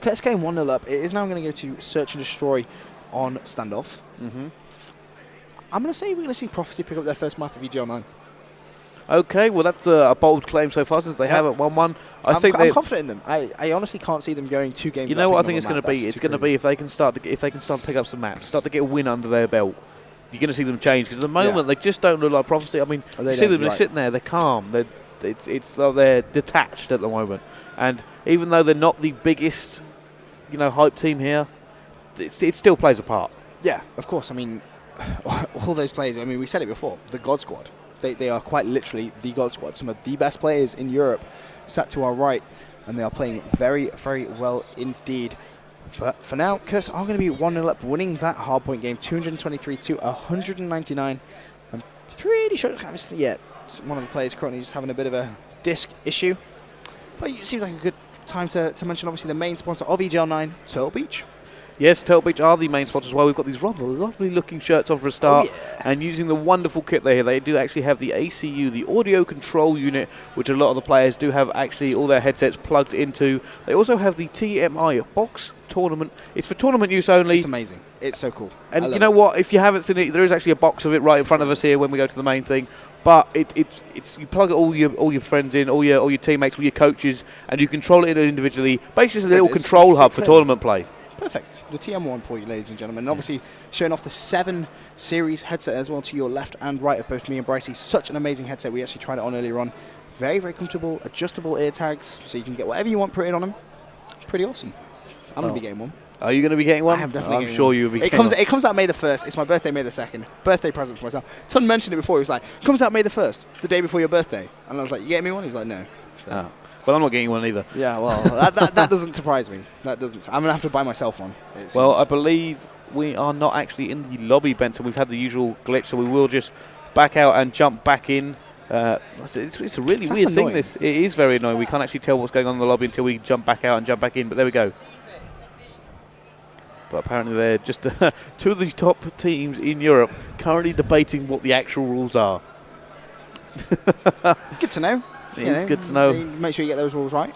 It's going 1-0 up. It is now going to go to Search and Destroy on standoff. I'm going to say we're going to see Prophecy pick up their first map of EGL9. Okay, well, that's a bold claim so far since they haven't won one. I'm confident in them. I honestly can't see them going 2 games. You know what I think it's going to be? It's going to be if they can start to pick up some maps, start to get a win under their belt. You're going to see them change because at the moment they just don't look like Prophecy. I mean, you see them they're sitting there, they're calm, it's like they're detached at the moment. And even though they're not the biggest, hype team here, it still plays a part. Yeah, of course. I mean, all those players. I mean, we said it before. The God Squad. They are quite literally the God Squad. Some of the best players in Europe sat to our right, and they are playing very, very well indeed. But for now, Curse are going to be 1-0 up, winning that hardpoint game, 223 to 199. I'm pretty sure, one of the players currently just having a bit of a disc issue. But it seems like a good time to mention, obviously, the main sponsor of EGL9, Turtle Beach. Yes, Turtle Beach are the main sponsors as well. We've got these rather lovely looking shirts on for a start. And using the wonderful kit there, they do actually have the ACU, the audio control unit, which a lot of the players do have actually all their headsets plugged into. They also have the TMI box tournament. It's for tournament use only. It's amazing. It's so cool. And you know what? If you haven't seen it, there is actually a box of it right in front of us here when we go to the main thing. But it's you plug all your friends in, all your teammates, all your coaches, and you control it individually. Basically, it's a little control hub for tournament play. Perfect. The TM1 for you, ladies and gentlemen. And obviously, showing off the 7 Series headset as well to your left and right of both me and Brycey. Such an amazing headset. We actually tried it on earlier on. Very, very comfortable, adjustable ear tags, so you can get whatever you want printed on them. Pretty awesome. I'm going to be getting one. Are you going to be getting one? I am definitely getting sure one. you'll be getting one. It comes out May the 1st. It's my birthday, May the 2nd. Birthday present for myself. Ton mentioned it before. He was like, comes out May the 1st, the day before your birthday. And I was like, you getting me one? He was like, no. So. But I'm not getting one either. Yeah, well, that doesn't surprise me. That doesn't. I'm going to have to buy myself one. Well, I believe we are not actually in the lobby, Benson. We've had the usual glitch, so we will just back out and jump back in. It's a really weird thing, this. It is very annoying. We can't actually tell what's going on in the lobby until we jump back out and jump back in, but there we go. But apparently they're just 2 of the top teams in Europe currently debating what the actual rules are. Good to know. It's good to know. Make sure you get those rules right.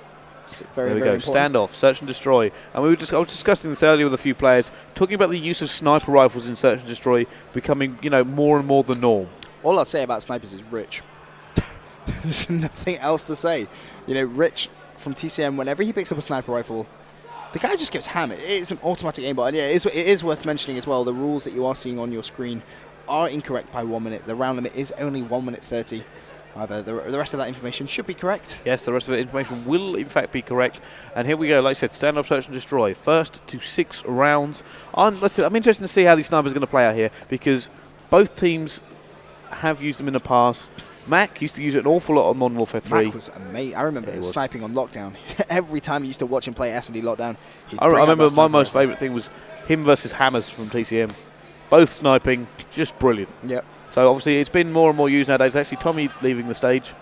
There we go. Standoff, search and destroy. And I was discussing this earlier with a few players, talking about the use of sniper rifles in search and destroy becoming, more and more the norm. All I'd say about snipers is Rich. There's nothing else to say. Rich from TCM, whenever he picks up a sniper rifle, the guy just gets hammered. It's an automatic aimbot. And yeah, it is worth mentioning as well, the rules that you are seeing on your screen are incorrect by 1 minute. The round limit is only 1 minute 30. However, the rest of that information should be correct. Yes, the rest of the information will, in fact, be correct. And here we go. Like I said, standoff, search and destroy. First to 6 rounds. I'm interested to see how these snipers are going to play out here because both teams have used them in the past. Mac used to use it an awful lot on Modern Warfare 3. Mac was amazing. I remember him sniping on Lockdown. Every time I used to watch him play S&D Lockdown, I remember my most favourite thing was him versus Hammers from TCM. Both sniping, just brilliant. Yep. So obviously it's been more and more used nowadays. Actually, Tommy leaving the stage.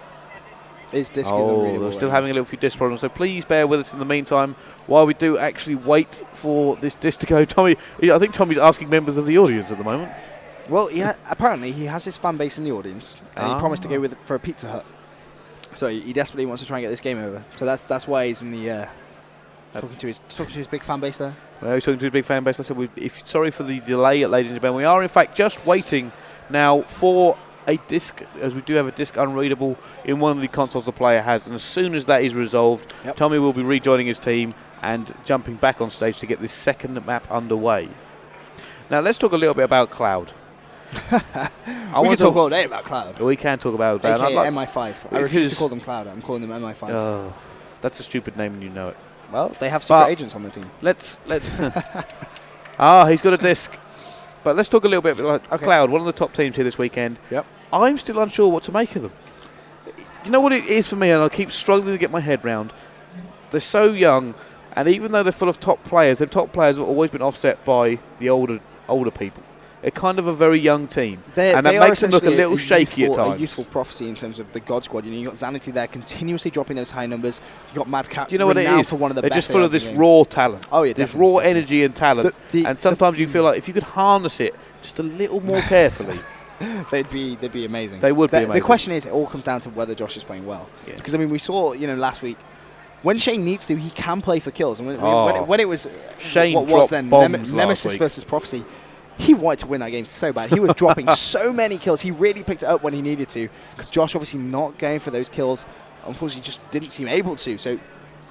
His disc is unreadable. We're still having a little few disc problems, so please bear with us in the meantime while we do actually wait for this disc to go. Tommy, I think Tommy's asking members of the audience at the moment. Well, apparently he has his fan base in the audience, and he promised to go for a Pizza Hut. So he desperately wants to try and get this game over. So that's why he's in the talking to his big fan base there. Well, he's talking to his big fan base. I said, sorry for the delay, ladies and gentlemen. We are in fact just waiting now for a disc, as we do have a disc unreadable in one of the consoles the player has, and as soon as that is resolved, Tommy will be rejoining his team and jumping back on stage to get this second map underway. Now let's talk a little bit about Cloud. We can talk all day about Cloud. We can talk about Cloud. AKA MI5. I refuse to call them Cloud. I'm calling them MI5. Oh, that's a stupid name and you know it. Well, they have secret agents on the team. Let's he's got a disc. But let's talk a little bit about Cloud, one of the top teams here this weekend. Yep. I'm still unsure what to make of them. You know what it is for me, and I keep struggling to get my head round? They're so young, and even though they're full of top players, their top players have always been offset by the older people. They're kind of a very young team, and that makes them look a little shaky at times. A useful prophecy in terms of the God Squad. You got Zanity there continuously dropping those high numbers. You got Madcap. Do you know what it is? For one of the They're best just full of this raw talent. Oh yeah, this raw energy and talent. And sometimes you feel like if you could harness it just a little more carefully, they'd be amazing. They would be amazing. The question is, it all comes down to whether Josh is playing well. Yeah. Because we saw last week, when Shane needs to, he can play for kills. And when it was Shane what was then Nemesis versus Prophecy, he wanted to win that game so bad. He was dropping so many kills. He really picked it up when he needed to, because Josh obviously not going for those kills. Unfortunately, just didn't seem able to. So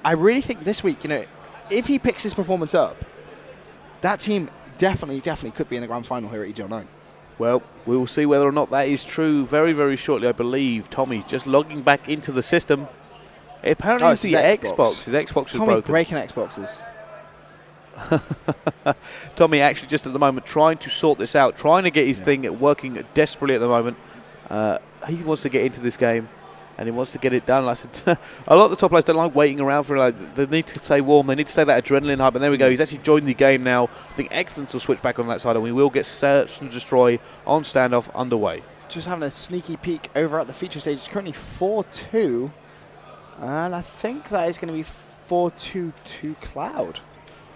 I really think this week, if he picks his performance up, that team definitely could be in the grand final here at EGL9. Well, we will see whether or not that is true very, very shortly, I believe. Tommy just logging back into the system. Apparently it's the Xbox. His Xbox was broken. Breaking Xboxes. Tommy actually just at the moment trying to sort this out, trying to get his thing working desperately at the moment. He wants to get into this game, and he wants to get it done. Like I said, a lot of the top players don't like waiting around for it. They need to stay warm. They need to stay that adrenaline hype. And there we go. He's actually joined the game now. I think Excellence will switch back on that side, and we will get Search and Destroy on standoff underway. Just having a sneaky peek over at the feature stage. It's currently 4-2, and I think that is going to be 4-2 to Cloud.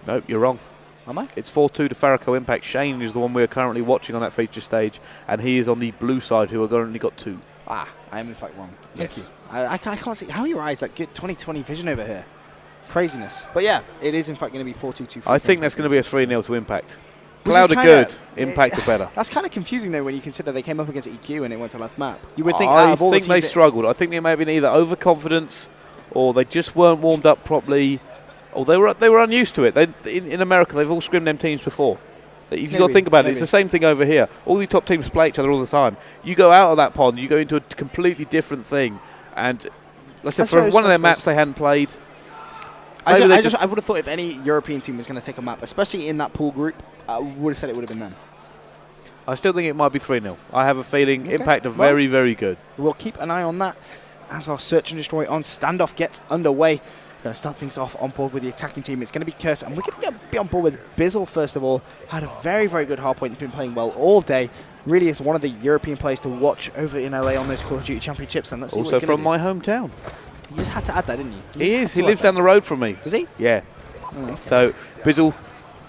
Nope, you're wrong. Am I? It's 4-2 to Farrakhan Impact. Shane is the one we're currently watching on that feature stage, and he is on the blue side, who have currently got 2. I am in fact wrong. Yes. Thank you. I can't see how your eyes that good 20/20 vision over here. Craziness. But yeah, it is in fact going to be 4-2 to I think that's going to be a 3-0 to Impact. Cloud are good. Impact are better. That's kind of confusing though when you consider they came up against EQ and it went to last map. You would think I think they struggled. I think they may have been either overconfidence or they just weren't warmed up properly, or they were unused to it. In America, they've all scrimmed them teams before. You've got to think about it. It's the same thing over here. All the top teams play each other all the time. You go out of that pond, you go into a completely different thing. And let's say for one of their maps they hadn't played. I would have thought if any European team was going to take a map, especially in that pool group, I would have said it would have been them. I still think it might be 3-0. I have a feeling Impact are very, very good. We'll keep an eye on that as our Search and Destroy on standoff gets underway. We're going to start things off on board with the attacking team. It's going to be Curse, and we're going to be on board with Bizzle first of all. Had a very, very good hardpoint. He's been playing well all day. Really is one of the European players to watch over in LA on those Call of Duty Championships. And let's see also what he's from my hometown. You just had to add that, didn't you? He is. He lives down the road from me. Does he? Yeah. Oh, okay. So Bizzle,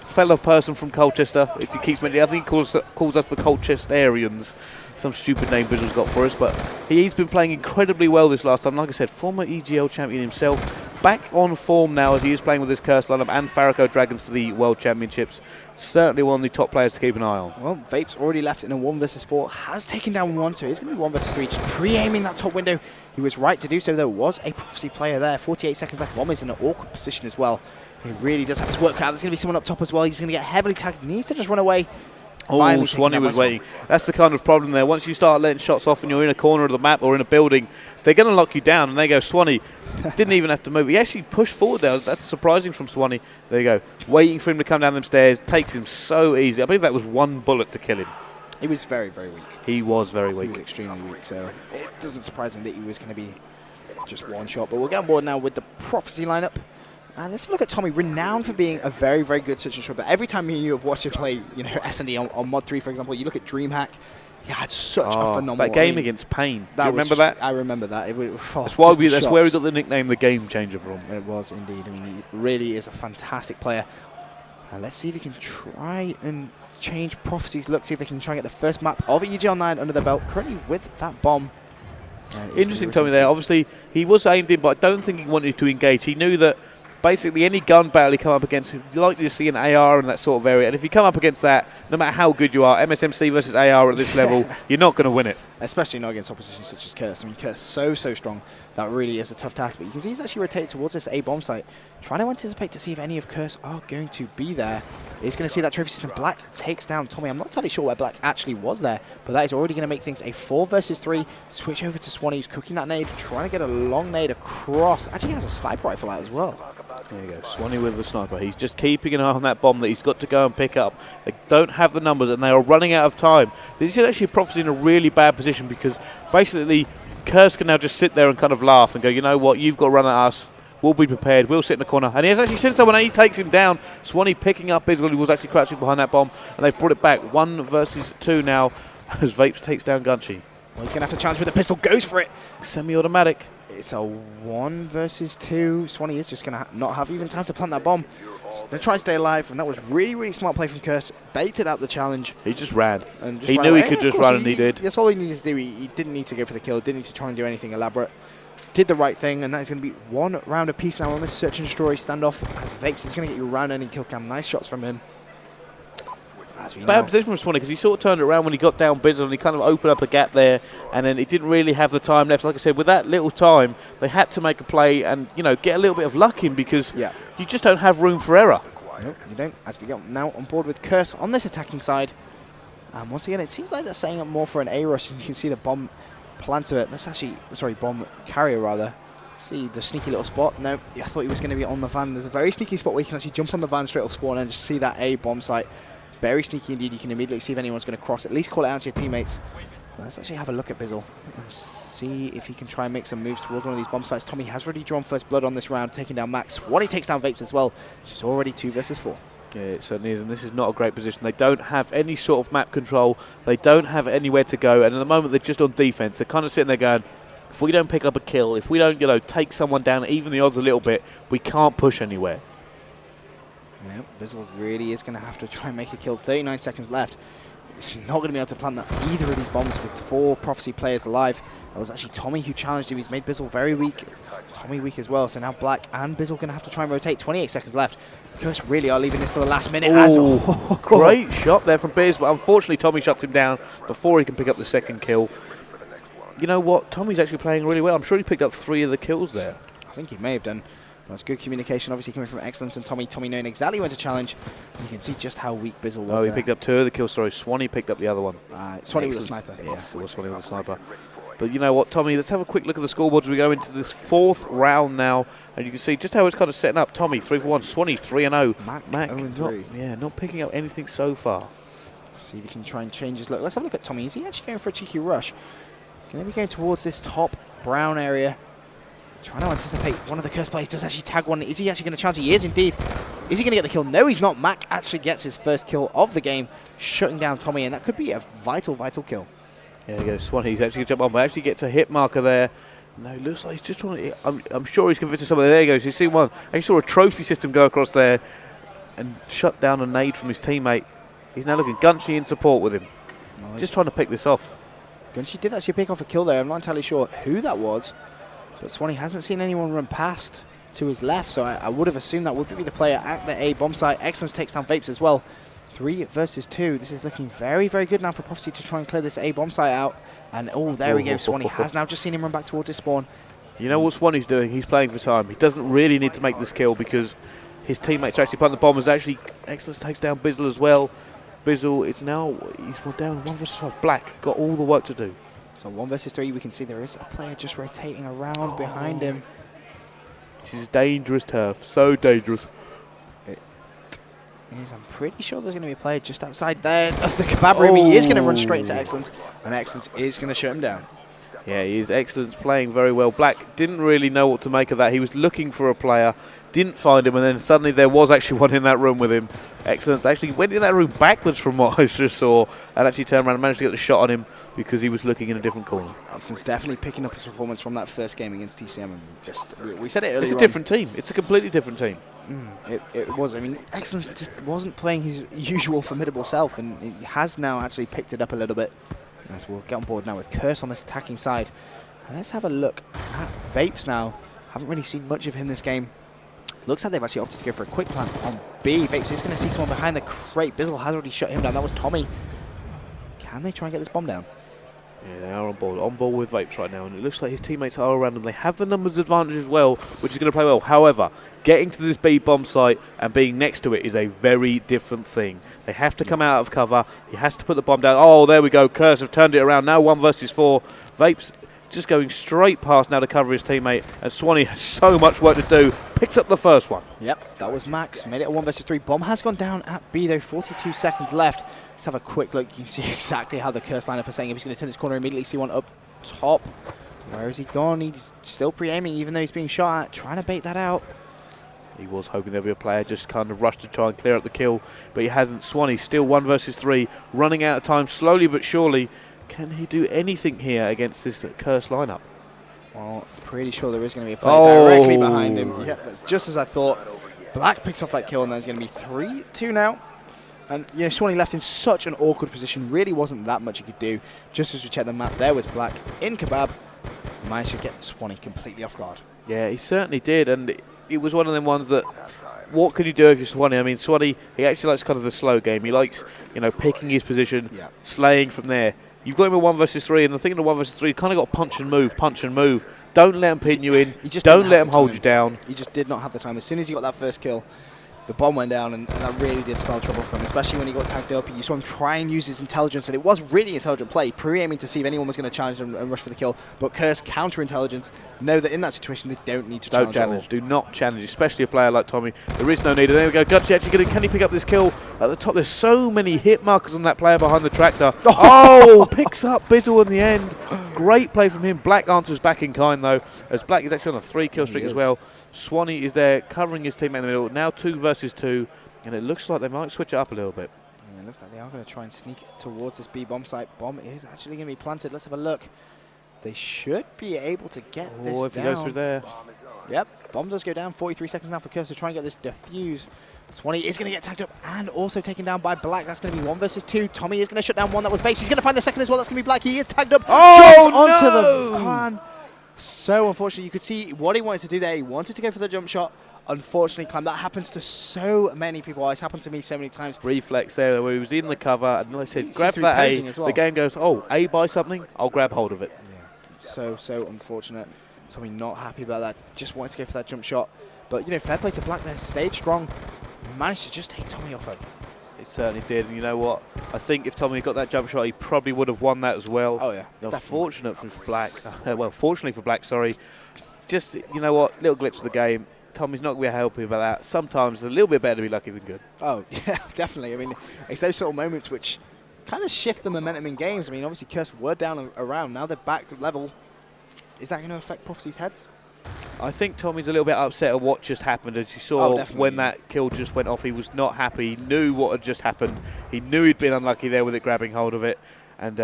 fellow person from Colchester. He keeps mentioning. I think he calls us the Colchesterians. Some stupid name Bizzle's got for us, but he's been playing incredibly well this last time. Like I said, former EGL champion himself, back on form now as he is playing with his Curse lineup and Farrakhan Dragons for the World Championships. Certainly one of the top players to keep an eye on. Well, Vape's already left in a 1 versus 4, has taken down 1, so it's going to be 1 versus 3, just pre-aiming that top window. He was right to do so, though. Was a Prophecy player there. 48 seconds left. Bomb is in an awkward position as well. He really does have his work out. There's going to be someone up top as well. He's going to get heavily tagged. Needs to just run away. Oh, Swanee was waiting. That's the kind of problem there. Once you start letting shots off and you're in a corner of the map or in a building, they're going to lock you down. And they go, Swanee didn't even have to move. He actually pushed forward there. That's surprising from Swanee. There you go. Waiting for him to come down them stairs. Takes him so easy. I believe that was 1 bullet to kill him. He was very, very weak. He was very weak. He was extremely weak, so it doesn't surprise me that he was going to be just 1 shot. But we'll get on board now with the Prophecy lineup. And let's look at Tommy, renowned for being a very, very good Search and Destroy. But every time me and you have watched him play, S&D on Mod 3, for example, you look at DreamHack, he had such a phenomenal... That game against Pain. Do you remember that? I remember that. That's where we got the nickname The Game Changer from. It was indeed. I mean, he really is a fantastic player. And let's see if he can try and change Prophecy's look, see if they can try and get the first map of EGL9 under the belt, currently with that bomb. Interesting, Tommy, there. Obviously, he was aimed in, but I don't think he wanted to engage. He knew that basically any gun battle you come up against, you're likely to see an AR in that sort of area. And if you come up against that, no matter how good you are, MSMC versus AR at this level, you're not going to win it. Especially not against opposition such as Curse. I mean, Curse so strong. That really is a tough task. But you can see he's actually rotated towards this A bomb site, trying to anticipate to see if any of Curse are going to be there. He's going to see that trophy system. Black takes down Tommy. I'm not entirely sure where Black actually was there, but that is already going to make things a 4 versus 3. Switch over to Swanee, who's cooking that nade, trying to get a long nade across. Actually has a sniper rifle out as well. There you go, Swanee with the sniper. He's just keeping an eye on that bomb that he's got to go and pick up. They don't have the numbers and they are running out of time. This is actually Prophecy in a really bad position because basically Curse can now just sit there and kind of laugh and go, you know what, you've got to run at us. We'll be prepared. We'll sit in the corner. And he has actually seen someone and he takes him down. Swanee picking up Bizzle, who was actually crouching behind that bomb. And they've brought it back 1 versus 2 now as Vapes takes down Gunchy. Well, he's going to have to challenge with the pistol. Goes for it. Semi-automatic. It's a 1 versus 2. Swanee is just going to not have even time to plant that bomb. Going to try and stay alive, and that was really, really smart play from Curse. Baited out the challenge. He just ran. And he knew he could just run, and he did. That's all he needed to do. He didn't need to go for the kill. Didn't need to try and do anything elaborate. did the right thing, and that is going to be 1 round apiece now on this search and destroy standoff. As Vapes is going to get you a round-ending kill cam. Nice shots from him. Bad position from Swanee because he sort of turned it around when he got down Bizzle and he kind of opened up a gap there, and then he didn't really have the time left. Like I said, with that little time, they had to make a play and, you know, get a little bit of luck in because you just don't have room for error. Nope, you don't. As we get now on board with Curse on this attacking side. Once again, it seems like they're setting up more for an A rush, and you can see the bomb planter. That's actually, sorry, bomb carrier rather. See the sneaky little spot. No, I thought he was going to be on the van. There's a very sneaky spot where you can actually jump on the van straight off spawn and just see that A bomb site. Very sneaky indeed. You can immediately see if anyone's going to cross. At least call it out to your teammates. But let's actually have a look at Bizzle and see if he can try and make some moves towards one of these bomb sites. Tommy has already drawn first blood on this round, taking down Max. Swanee takes down Vapes as well. It's already 2 versus 4. Yeah, it certainly is, and this is not a great position. They don't have any sort of map control. They don't have anywhere to go, and at the moment they're just on defense. They're kind of sitting there going, if we don't pick up a kill, if we don't, you know, take someone down, even the odds a little bit, we can't push anywhere. Yep, Bizzle really is going to have to try and make a kill. 39 seconds left. He's not going to be able to plant either of these bombs with 4 Prophecy players alive. That was actually Tommy who challenged him. He's made Bizzle very weak. Tommy weak as well. So now Black and Bizzle going to have to try and rotate. 28 seconds left. Curse really are leaving this to the last minute. Great shot there from Biz, but unfortunately Tommy shuts him down before he can pick up the second kill. You know what? Tommy's actually playing really well. I'm sure he picked up 3 of the kills there. I think he may have done. That's good communication, obviously, coming from Excellence and Tommy. Tommy knowing exactly when to challenge. You can see just how weak Bizzle was. Oh, he picked up 2 of the kills. Sorry, Swanee picked up the other one. Swanee was a sniper. Yes, it was Swanee with a sniper. But you know what, Tommy, let's have a quick look at the scoreboards as we go into this 4th round now. And you can see just how it's kind of setting up. Tommy, 3 for 1. Swanee, 3-0. Mac 0-3. Not picking up anything so far. See if he can try and change his look. Let's have a look at Tommy. Is he actually going for a cheeky rush? Going to be going towards this top brown area. Trying to anticipate one of the Curse players does actually tag one. Is he actually going to challenge? He is indeed. Is he going to get the kill? No, he's not. Mac actually gets his first kill of the game, shutting down Tommy, and that could be a vital, vital kill. There you go, Swanee. He's actually going to jump on, but actually gets a hit marker there. No, it looks like he's just trying to... I'm sure he's convinced of something. There he goes. You see one. I saw a trophy system go across there and shut down a nade from his teammate. He's now looking Gunchy in support with him. Nice. Just trying to pick this off. Gunchy did actually pick off a kill there. I'm not entirely sure who that was. But Swanee hasn't seen anyone run past to his left, so I would have assumed that would be the player at the A bomb site. Excellence takes down Vapes as well. 3 versus 2. This is looking very, very good now for Prophecy to try and clear this A bomb site out. And there we go. Swanee has now just seen him run back towards his spawn. You know what Swanee's doing? He's playing for time. He doesn't really need to make this kill because his teammates are actually planting the bombers. Actually, Excellence takes down Bizzle as well. Bizzle, it's now, he's down 1 versus 5. Black got all the work to do. So 1 versus 3, we can see there is a player just rotating around behind him. This is dangerous turf, so dangerous. It is. I'm pretty sure there's going to be a player just outside there of the kebab room. He is going to run straight into Excellence, and Excellence is going to shut him down. Yeah, he is. Excellence playing very well. Black didn't really know what to make of that. He was looking for a player, didn't find him, and then suddenly there was actually one in that room with him. Excellence actually went in that room backwards from what I just saw and actually turned around and managed to get the shot on him because he was looking in a different corner. Excellence definitely picking up his performance from that first game against TCM. And just we said it earlier. It's a different team. It's a completely different team. It was. I mean, Excellence just wasn't playing his usual formidable self, and he has now actually picked it up a little bit. As we'll get on board now with Curse on this attacking side. And let's have a look at Vapes now. Haven't really seen much of him this game. Looks like they've actually opted to go for a quick plant on B. Vapes is going to see someone behind the crate. Bizzle has already shut him down. That was Tommy. Can they try and get this bomb down? Yeah, they are on board with Vapes right now, and it looks like his teammates are around them. They have the numbers advantage as well, which is going to play well. However, getting to this B bomb site and being next to it is a very different thing. They have to come out of cover. He has to put the bomb down. Oh, there we go. Curse have turned it around. Now 1 versus 4. Vapes just going straight past now to cover his teammate, and Swanee has so much work to do. Picks up the first one. Yep, that was Max. Made it a 1 versus 3. Bomb has gone down at B though. 42 seconds left. Let's have a quick look. You can see exactly how the Curse lineup is saying. He's going to turn this corner immediately. See one up top. Where has he gone? He's still pre-aiming even though he's being shot at. Trying to bait that out. He was hoping there'd be a player just kind of rush to try and clear up the kill, but he hasn't. Swanee still 1 versus 3. Running out of time slowly but surely. Can he do anything here against this Curse lineup? Well, pretty sure there is going to be a player directly behind him. Yeah, that's just as I thought. Black picks off that kill, and there's going to be 3-2 now. And you know, Swanee left in such an awkward position. Really wasn't that much he could do. Just as we check the map, there was Black in Kebab. managed to get Swanee completely off guard. Yeah, he certainly did, and it was one of them ones that, what can you do if you're Swanee? I mean, Swanee, he actually likes kind of the slow game. He likes, picking his position, slaying from there. You've got him at 1 versus 3, and the thing in the 1 versus 3, you kind of got to punch and move, punch and move. Don't let him pin you in. Don't let him hold you down. He just did not have the time. As soon as he got that first kill, the bomb went down, and that really did spell trouble for him, especially when he got tagged up. You saw him try and use his intelligence, and it was really intelligent play, pre-aiming to see if anyone was going to challenge and rush for the kill. But Curse, counter-intelligence, know that in that situation they don't need to challenge. Don't challenge. Do not challenge, especially a player like Tommy. There is no need. And there we go. Gutsy actually can he pick up this kill at the top? There's so many hit markers on that player behind the tractor. Oh, picks up Bizzle in the end. Great play from him. Black answers back in kind, though, as Black is actually on a 3-kill streak as well. Swanee is there covering his teammate in the middle. Now 2 versus 2. And it looks like they might switch it up a little bit. Yeah, it looks like they are going to try and sneak towards this B bomb site. Bomb is actually going to be planted. Let's have a look. They should be able to get this down. If he goes through there. Yep, bomb does go down. 43 seconds now for Curse to try and get this defuse. Swanee is going to get tagged up and also taken down by Black. That's going to be 1 versus 2. Tommy is going to shut down one that was Vapes. He's going to find the second as well. That's going to be Black. He is tagged up. Oh, onto the fan. So unfortunately, you could see what he wanted to do there. He wanted to go for the jump shot. Unfortunately, Clem, that happens to so many people. It's happened to me so many times. Reflex there where he was in the cover, and I said, grab that A. Well. The game goes, oh, A buy something, I'll grab hold of it. Yeah. So unfortunate. Tommy not happy about that. Just wanted to go for that jump shot. But, fair play to Black there. Stayed strong. Managed to just take Tommy off him. It certainly did. And you know what? I think if Tommy got that jump shot, he probably would have won that as well. Oh, yeah. Fortunate for Black. Fortunately for Black, sorry. Just, you know what? Little glitch of the game. Tommy's not going to be happy about that. Sometimes it's a little bit better to be lucky than good. Oh, yeah, definitely. I mean, it's those sort of moments which kind of shift the momentum in games. I mean, obviously, Curse were down and around. Now they're back level. Is that going to affect Prophecy's heads? I think Tommy's a little bit upset at what just happened. As you saw when that kill just went off, he was not happy. He knew what had just happened. He knew he'd been unlucky there with it grabbing hold of it. And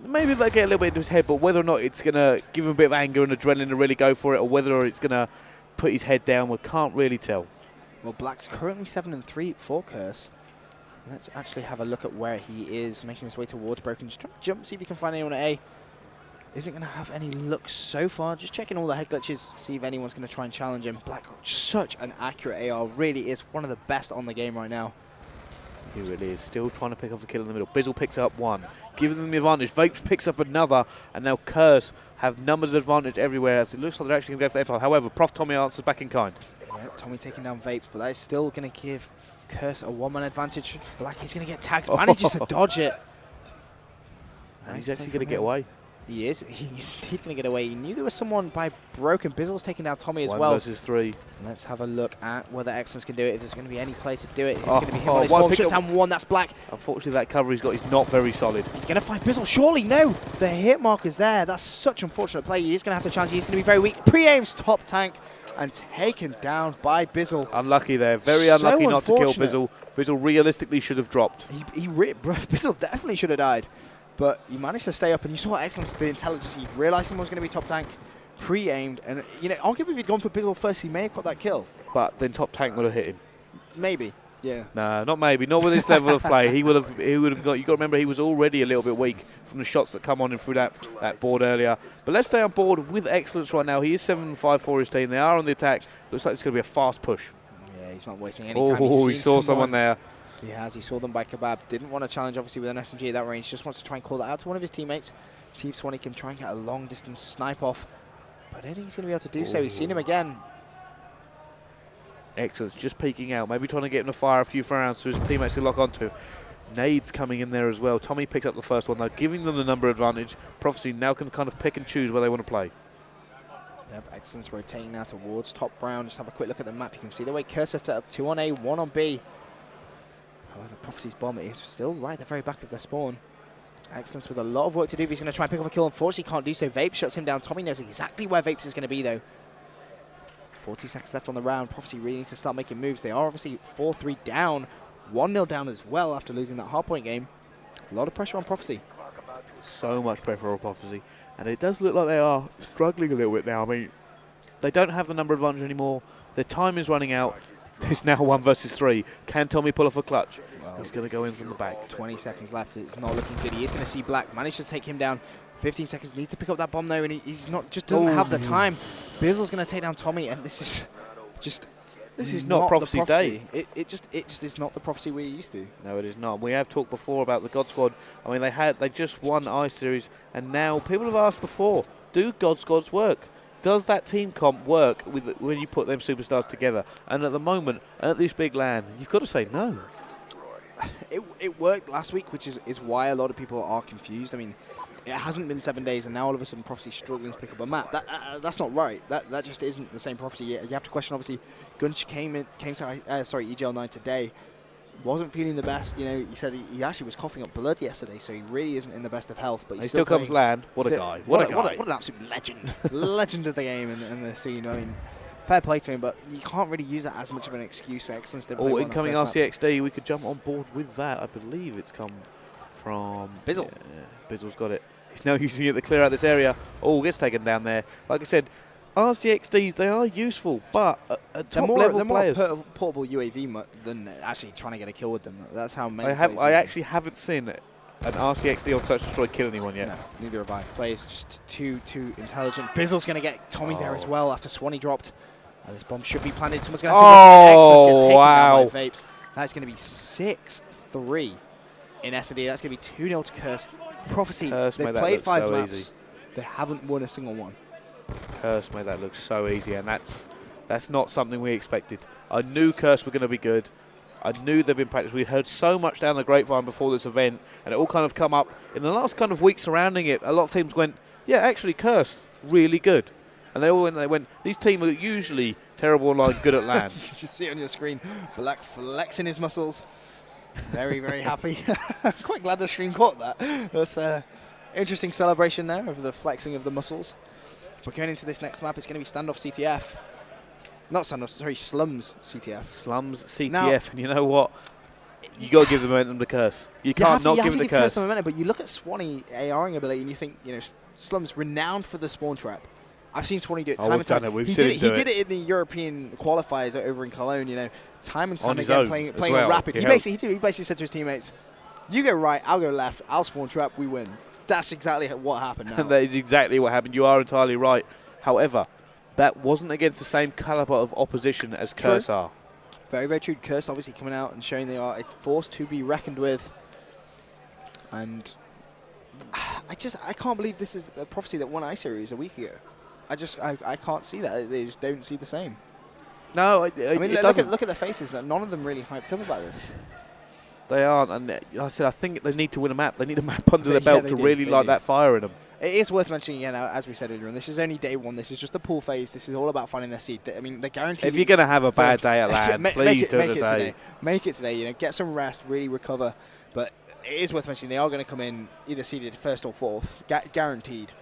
maybe they'll get a little bit into his head, but whether or not it's going to give him a bit of anger and adrenaline to really go for it, or whether it's going to put his head down, we can't really tell. Well, Black's currently 7-3 for Curse. Let's actually have a look at where he is, making his way towards Broken. Just trying to jump, see if he can find anyone at A. Isn't going to have any luck so far. Just checking all the head glitches, see if anyone's going to try and challenge him. Black, such an accurate AR, really is one of the best on the game right now. He really is. Still trying to pick off a kill in the middle. Bizzle picks up 1, giving them the advantage. Vapes picks up another, and now Curse have numbers advantage everywhere, as it looks like they're actually going to go for the Empire. However, Prof Tommy answers back in kind. Yeah, Tommy taking down Vapes, but that is still going to give Curse a 1-man advantage. Black is going to get tagged, manages to dodge it. And he's actually going to get away. He is. He's going to get away. He knew there was someone by Broken. Bizzle's taking down Tommy as 1 well. versus 3. Let's have a look at whether Excellence can do it. If there's going to be any play to do it, it's going to be him on his form. Just down 1. That's Black. Unfortunately, that cover he's got is not very solid. He's going to find Bizzle. Surely, no. The hit mark is there. That's such unfortunate play. He is going to have to challenge. He's going to be very weak. Pre-aims top tank and taken down by Bizzle. Unlucky there. Very unlucky not to kill Bizzle. Bizzle realistically should have dropped. Bizzle definitely should have died. But he managed to stay up, and you saw Excellence, the intelligence. He realised someone was going to be top tank, pre-aimed, and arguably if he'd gone for Bizzle first, he may have got that kill. But then top tank would have hit him. Maybe, yeah. No, not maybe. Not with this level of play. He would have got. You got to remember he was already a little bit weak from the shots that come on him through that board earlier. But let's stay on board with Excellence right now. He is 7-5 for his team. They are on the attack. Looks like it's going to be a fast push. Yeah, he's not wasting any time. Oh, he saw someone there. He has. He saw them by Kebab. Didn't want to challenge, obviously, with an SMG at that range. Just wants to try and call that out to one of his teammates. See if Swanee can try and get a long-distance snipe off. But I don't think he's going to be able to do so. He's seen him again. Excellent. Just peeking out. Maybe trying to get him to fire a few rounds so his teammates can lock onto him. Nades coming in there as well. Tommy picked up the first one, though, giving them the number advantage. Prophecy now can kind of pick and choose where they want to play. Yep, Excellence rotating now towards top brown. Just have a quick look at the map. You can see the way Curse set up 2 on A, 1 on B. However, Prophecy's bomb is still right at the very back of their spawn. Excellence with a lot of work to do. He's going to try and pick off a kill. Unfortunately, can't do so. Vape shuts him down. Tommy knows exactly where Vapes is going to be, though. 40 seconds left on the round. Prophecy really needs to start making moves. They are obviously 4-3 down. 1-0 down as well after losing that hardpoint game. A lot of pressure on Prophecy. So much pressure on Prophecy. And it does look like they are struggling a little bit now. I mean, they don't have the number advantage anymore. Their time is running out. It's now 1 versus 3. Can Tommy pull off a clutch? Well, he's going to go in from the back. 20 seconds left. It's not looking good. He is going to see Black. Managed to take him down. 15 seconds. Needs to pick up that bomb, though, and he's not. Just doesn't have the time. Bizzle's going to take down Tommy, and this is just... This is not Prophecy Day. It just is not the Prophecy we're used to. No, it is not. We have talked before about the God Squad. I mean, they just won I Series, and now people have asked before, do God Squads work? Does that team comp work when you put them superstars together? And at the moment, at this big LAN, you've got to say no. It worked last week, which is why a lot of people are confused. I mean, it hasn't been 7 days, and now all of a sudden Prophecy's struggling to pick up a map. That's not right. That just isn't the same Prophecy. You have to question, obviously, Gunch came to EGL9 today. Wasn't feeling the best. You know, he said he actually was coughing up blood yesterday, so he really isn't in the best of health. But he still comes LAN. What a guy. What an absolute legend. Legend of the game and the scene. I mean, fair play to him, but you can't really use that as much of an excuse. Excellence. Incoming RCXD, we could jump on board with that. I believe it's come from Bizzle. Yeah, Bizzle's got it. He's now using it to clear out this area. Oh, gets taken down there. Like I said, RCXDs, they are useful, but top level players. They're more portable UAV than actually trying to get a kill with them. That's how many. I actually haven't seen an RCXD on Search and Destroy kill anyone yet. No, neither have I. Players just too intelligent. Bizzle's going to get Tommy there as well after Swanee dropped. This bomb should be planted. Someone's going to have to excellence. Gets taken down by Vapes. That's going to be 6-3 in S&D. That's going to be 2-0 to Curse. Prophecy, they've played 5 maps. They haven't won a single one. Curse made that look so easy, and that's not something we expected. I knew Curse were going to be good. I knew they'd been practiced. We'd heard so much down the grapevine before this event, and it all kind of come up in the last kind of week surrounding it. A lot of teams went, yeah, actually, Curse, really good. And they all went, these teams are usually terrible online, good at LAN. You should see it on your screen. Black flexing his muscles. Very, very happy. Quite glad the stream caught that. That's an interesting celebration there of the flexing of the muscles. We're going into this next map. It's going to be Standoff CTF. Not Standoff, sorry, Slums CTF. Slums CTF. Now, and you know what? You got to give the momentum to Curse. You can't not give it the Curse. Momentum, but you look at Swanee ARing ability and you think, you know, Slums renowned for the spawn trap. I've seen Swanee do it time and time. He did it in the European qualifiers over in Cologne, you know, time and time again, playing well. Rapid. He basically said to his teammates, you go right, I'll go left, I'll spawn trap, we win. That's exactly what happened now. And that is exactly what happened. You are entirely right. However, that wasn't against the same caliber of opposition as Curse are. Very, very true. Curse obviously coming out and showing they are a force to be reckoned with. And I can't believe this is the Prophecy that won I Series a week ago. I can't see that. They just don't see the same. No, I mean, look at their faces. None of them really hyped up about this. They aren't, and I said I think they need to win a map. They need a map under their belt to really light that fire in them. It is worth mentioning, you know, as we said earlier on, this is only day one. This is just the pool phase. This is all about finding their seed. I mean, they're guaranteed. If you're going to have a bad day at LAN, please do it today. Make it today. You know, get some rest, really recover. But it is worth mentioning they are going to come in either seeded first or fourth, guaranteed.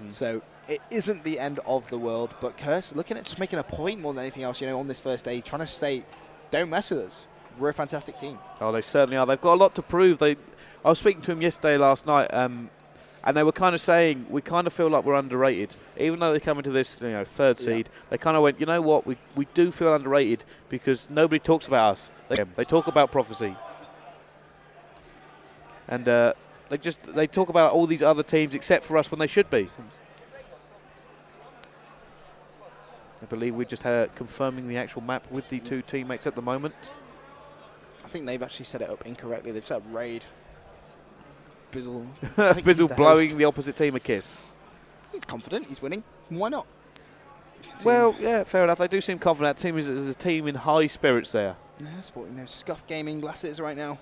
So it isn't the end of the world. But Curse, looking at just making a point more than anything else, you know, on this first day, trying to say, don't mess with us. We're a fantastic team. Oh, they certainly are. They've got a lot to prove. I was speaking to them yesterday, last night, and they were kind of saying we kind of feel like we're underrated. Even though they come into this, you know, third seed, they kind of went, you know what, we do feel underrated because nobody talks about us. They talk about Prophecy. And they talk about all these other teams except for us when they should be. I believe we're just confirming the actual map with the two teammates at the moment. I think they've actually set it up incorrectly. They've set up Raid. Bizzle. Bizzle blowing the opposite team a kiss. He's confident. He's winning. Why not? Well, yeah, fair enough. They do seem confident. That team is a team in high spirits there. Yeah, sporting those Scuff Gaming glasses right now.